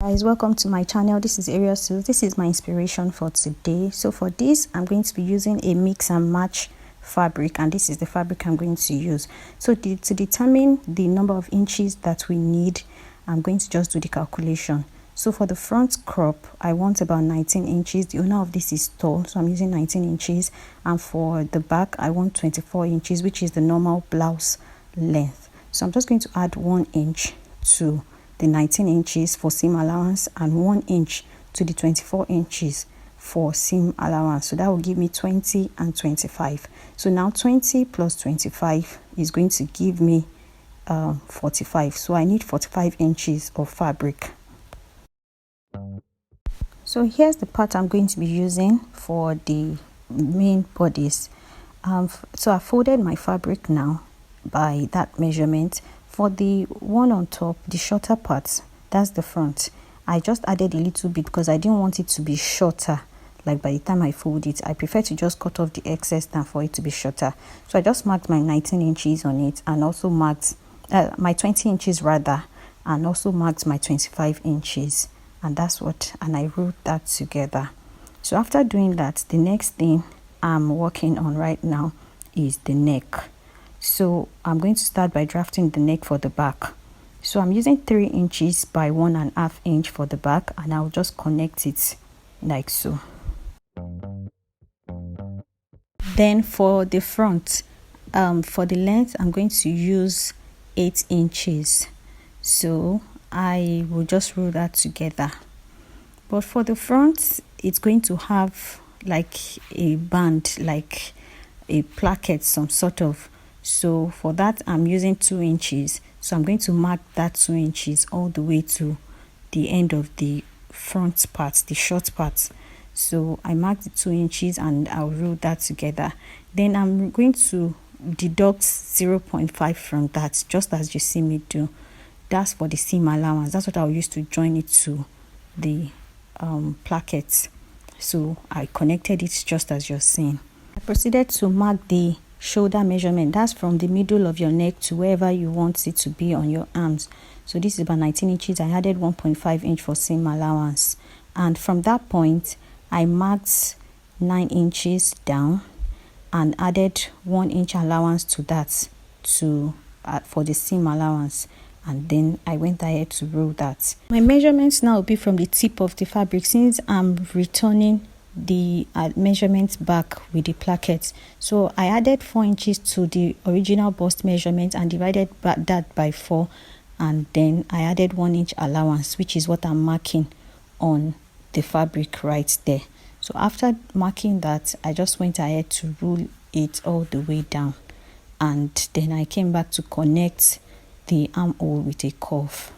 Guys, welcome to my channel. This is Arius Sews. This is my inspiration for today. So for this, I'm going to be using a mix and match fabric, and this is the fabric I'm going to use. So to determine the number of inches that we need, I'm going to just do the calculation. So for the front crop, I want about 19 inches. The owner of this is tall, so I'm using 19 inches. And for the back, I want 24 inches, which is the normal blouse length. So I'm just going to add 1 inch to the 19 inches for seam allowance and 1 inch to the 24 inches for seam allowance. So that will give me 20 and 25. So now 20 plus 25 is going to give me 45. So I need 45 inches of fabric. So here's the part I'm going to be using for the main bodice. So I folded my fabric now by that measurement. For the one on top, the shorter part, that's the front, I just added a little bit because I didn't want it to be shorter. Like by the time I fold it, I prefer to just cut off the excess than for it to be shorter. So I just marked my 19 inches on it, and also marked my 20 inches rather, and also marked my 25 inches. And that's what, and I wrote that together. So after doing that, the next thing I'm working on right now is the neck. So I'm going to start by drafting the neck for the back. So I'm using 3 inches by 1.5 inch for the back, and I'll just connect it like so. Then for the front, for the length, I'm going to use 8 inches. So I will just roll that together. But for the front, it's going to have like a band, like a placket, some sort of. So for that, I'm using 2 inches. So I'm going to mark that 2 inches all the way to the end of the front part, the short part. So I marked the 2 inches and I'll roll that together. Then I'm going to deduct 0.5 from that, just as you see me do. That's for the seam allowance. That's what I'll use to join it to the placket. So I connected it just as you're seeing. I proceeded to mark the shoulder measurement. That's from the middle of your neck to wherever you want it to be on your arms. So this is about 19 inches. I added 1.5 inch for seam allowance, and from that point I marked 9 inches down and added 1 inch allowance to that to for the seam allowance, and then I went ahead to roll that. My measurements now will be from the tip of the fabric, since I'm returning the measurement back with the placket. So I added 4 inches to the original bust measurement and divided that by 4, and then I added 1 inch allowance, which is what I'm marking on the fabric right there. So after marking that, I just went ahead to roll it all the way down, and then I came back to connect the armhole with a cuff.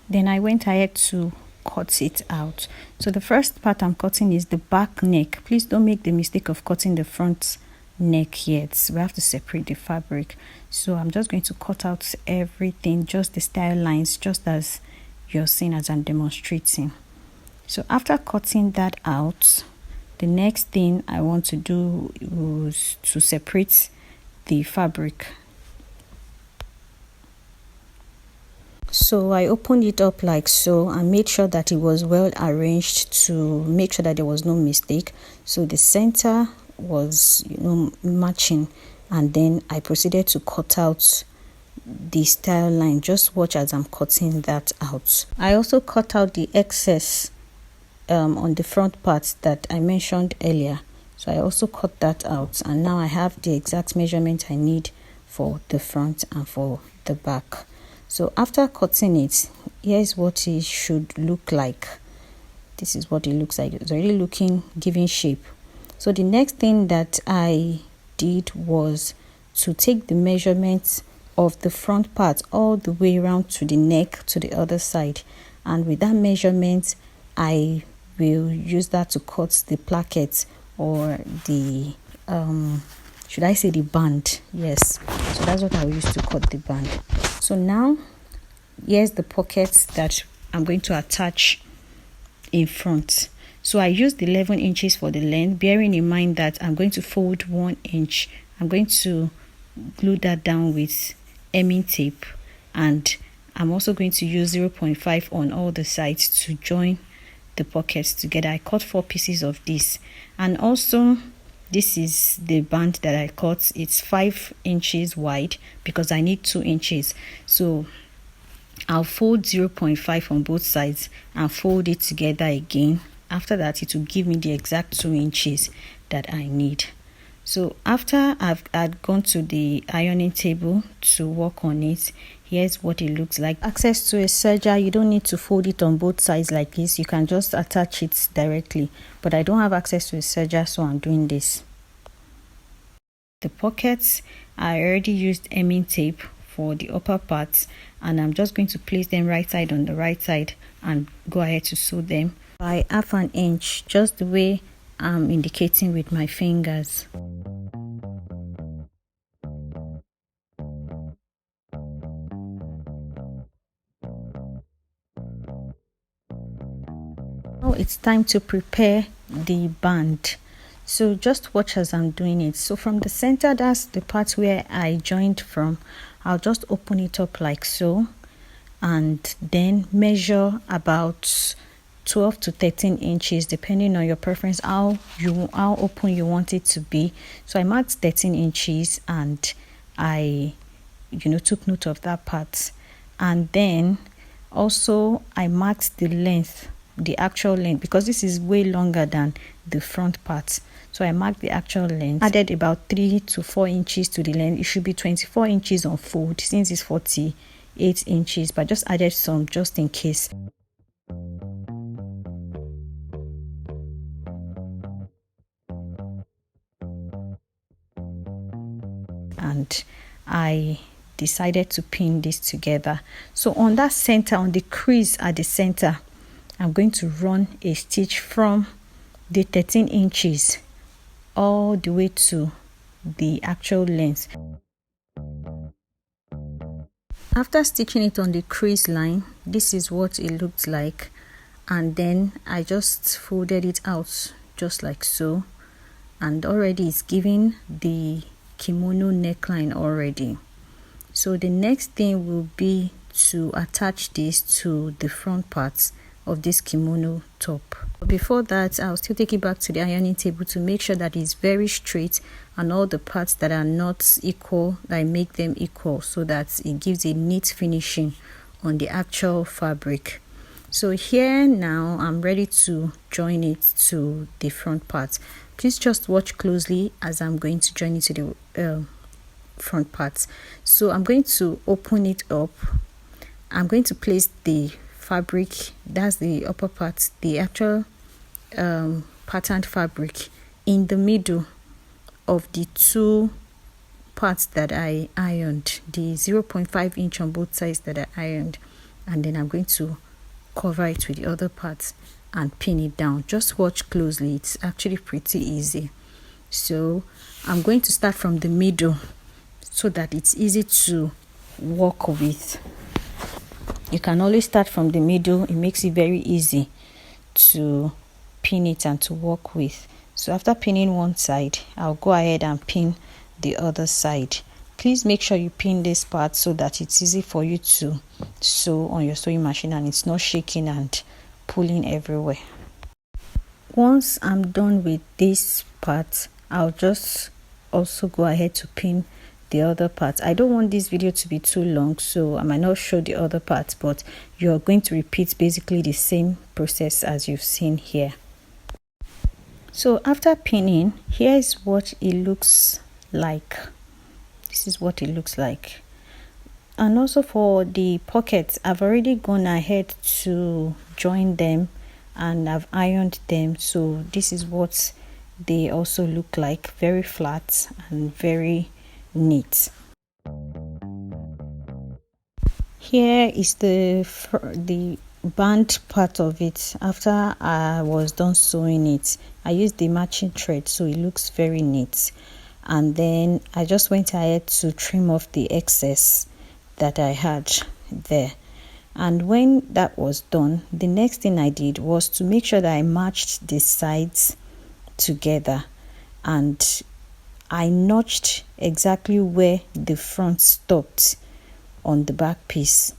Then I went ahead to cut it out. So the first part I'm cutting is the back neck. Please don't make the mistake of cutting the front neck yet. We have to separate the fabric. So I'm just going to cut out everything, just the style lines, just as you're seeing as I'm demonstrating. So after cutting that out, the next thing I want to do was to separate the fabric. So I opened it up like so and made sure that it was well arranged to make sure that there was no mistake. So the center was, matching, and then I proceeded to cut out the style line. Just watch as I'm cutting that out. I also cut out the excess on the front part that I mentioned earlier. So I also cut that out, and now I have the exact measurement I need for the front and for the back. So after cutting it, here's what it should look like. This is what it looks like. It's already giving shape. So the next thing that I did was to take the measurements of the front part all the way around to the neck to the other side, and with that measurement I will use that to cut the placket, or the should I say the band? Yes, so that's what I will use to cut the band. So now here's the pockets that I'm going to attach in front. So I used 11 inches for the length, bearing in mind that I'm going to fold 1 inch. I'm going to glue that down with hemming tape, and I'm also going to use 0.5 on all the sides to join the pockets together. I cut 4 pieces of this, and also this is the band that I cut. It's 5 inches wide because I need 2 inches. So I'll fold 0.5 on both sides and fold it together again. After that, it will give me the exact 2 inches that I need. So after I've gone to the ironing table to work on it, here's what it looks like. Access to a serger, you don't need to fold it on both sides like this. You can just attach it directly, but I don't have access to a serger, so I'm doing this. The pockets, I already used hemming tape for the upper parts, and I'm just going to place them right side on the right side and go ahead to sew them by 1/2 inch, just the way I'm indicating with my fingers. Now it's time to prepare the band. So just watch as I'm doing it. So from the center, that's the part where I joined from. I'll just open it up like so, and then measure about 12 to 13 inches depending on your preference, how open you want it to be. So I marked 13 inches and I took note of that part. And then also I marked the length, the actual length, because this is way longer than the front part. So I marked the actual length, added about 3 to 4 inches to the length. It should be 24 inches on fold since it's 48 inches, but just added some just in case. And I decided to pin this together. So on that center, on the crease at the center, I'm going to run a stitch from the 13 inches all the way to the actual length. After stitching it on the crease line, this is what it looked like, and then I just folded it out just like so, and already it's giving the kimono neckline already. So the next thing will be to attach this to the front parts of this kimono top. But before that, I'll still take it back to the ironing table to make sure that it's very straight, and all the parts that are not equal, I make them equal so that it gives a neat finishing on the actual fabric. So here now I'm ready to join it to the front part. Please just watch closely as I'm going to join it to the front parts. So I'm going to open it up. I'm going to place the fabric, that's the upper part, the actual patterned fabric, in the middle of the 2 parts that I ironed, the 0.5 inch on both sides that I ironed, and then I'm going to cover it with the other parts and pin it down. Just watch closely, it's actually pretty easy. So I'm going to start from the middle so that it's easy to work with. You can always start from the middle, it makes it very easy to pin it and to work with. So after pinning one side, I'll go ahead and pin the other side. Please make sure you pin this part so that it's easy for you to sew on your sewing machine and it's not shaking and pulling everywhere. Once I'm done with this part, I'll just also go ahead to pin the other part. I don't want this video to be too long, so I might not show the other parts, but you're going to repeat basically the same process as you've seen here. So after pinning, here's what it looks like. This is what it looks like. And also for the pockets, I've already gone ahead to join them and I've ironed them. So this is what they also look like, very flat and very neat. Here is the band part of it. After I was done sewing it, I used the matching thread, so it looks very neat. And then I just went ahead to trim off the excess that I had there. And when that was done, the next thing I did was to make sure that I matched the sides together, and I notched exactly where the front stopped on the back piece.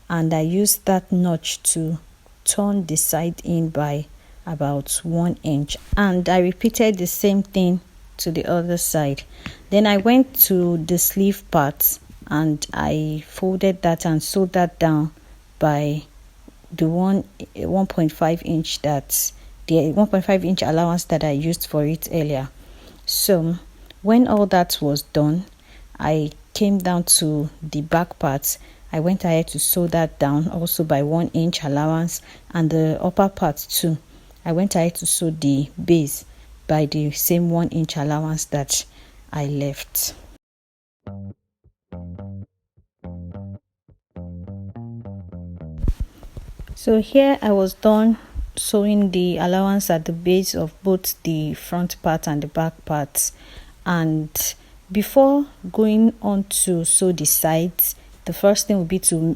and I used that notch to turn the side in by about 1 inch, and I repeated the same thing to the other side. Then I went to the sleeve part and I folded that and sewed that down by the 1.5 inch, that the 1.5 inch allowance that I used for it earlier. So when all that was done, I came down to the back part. I went ahead to sew that down also by 1 inch allowance, and the upper part too. I went ahead to sew the base by the same 1 inch allowance that I left. So here I was done sewing the allowance at the base of both the front part and the back part, and before going on to sew the sides, the first thing would be to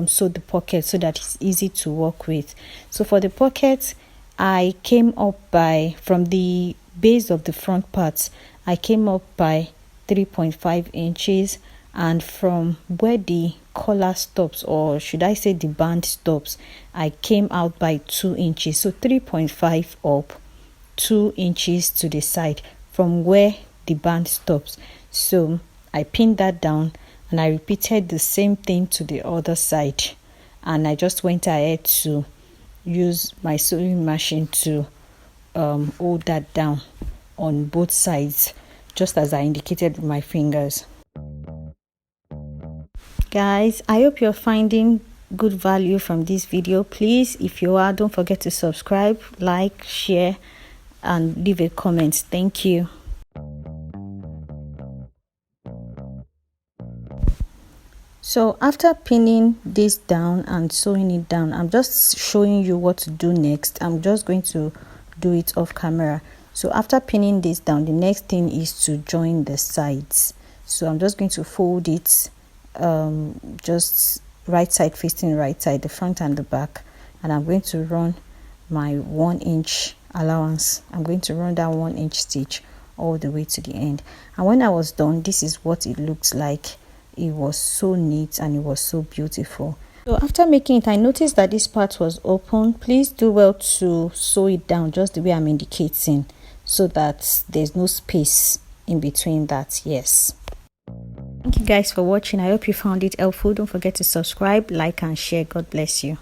sew the pocket so that it's easy to work with. So for the pocket, I came up by, from the base of the front part, I came up by 3.5 inches, and from where the collar stops, or should I say the band stops, I came out by 2 inches. So 3.5 up, 2 inches to the side from where the band stops. So I pinned that down and I repeated the same thing to the other side, and I just went ahead to use my sewing machine to hold that down on both sides, just as I indicated with my fingers. Guys, I hope you're finding good value from this video. Please, if you are, don't forget to subscribe, like, share, and leave a comment. Thank you. So after pinning this down and sewing it down, I'm just showing you what to do next. I'm just going to do it off camera. So after pinning this down, the next thing is to join the sides. So I'm just going to fold it just right side facing right side, the front and the back, and I'm going to run my 1 inch allowance. I'm going to run that 1 inch stitch all the way to the end, and when I was done, this is what it looks like. It was so neat and it was so beautiful. So after making it, I noticed that this part was open. Please do well to sew it down just the way I'm indicating, so that there's no space in between that. Yes. Thank you guys for watching. I hope you found it helpful. Don't forget to subscribe, like, and share. God bless you.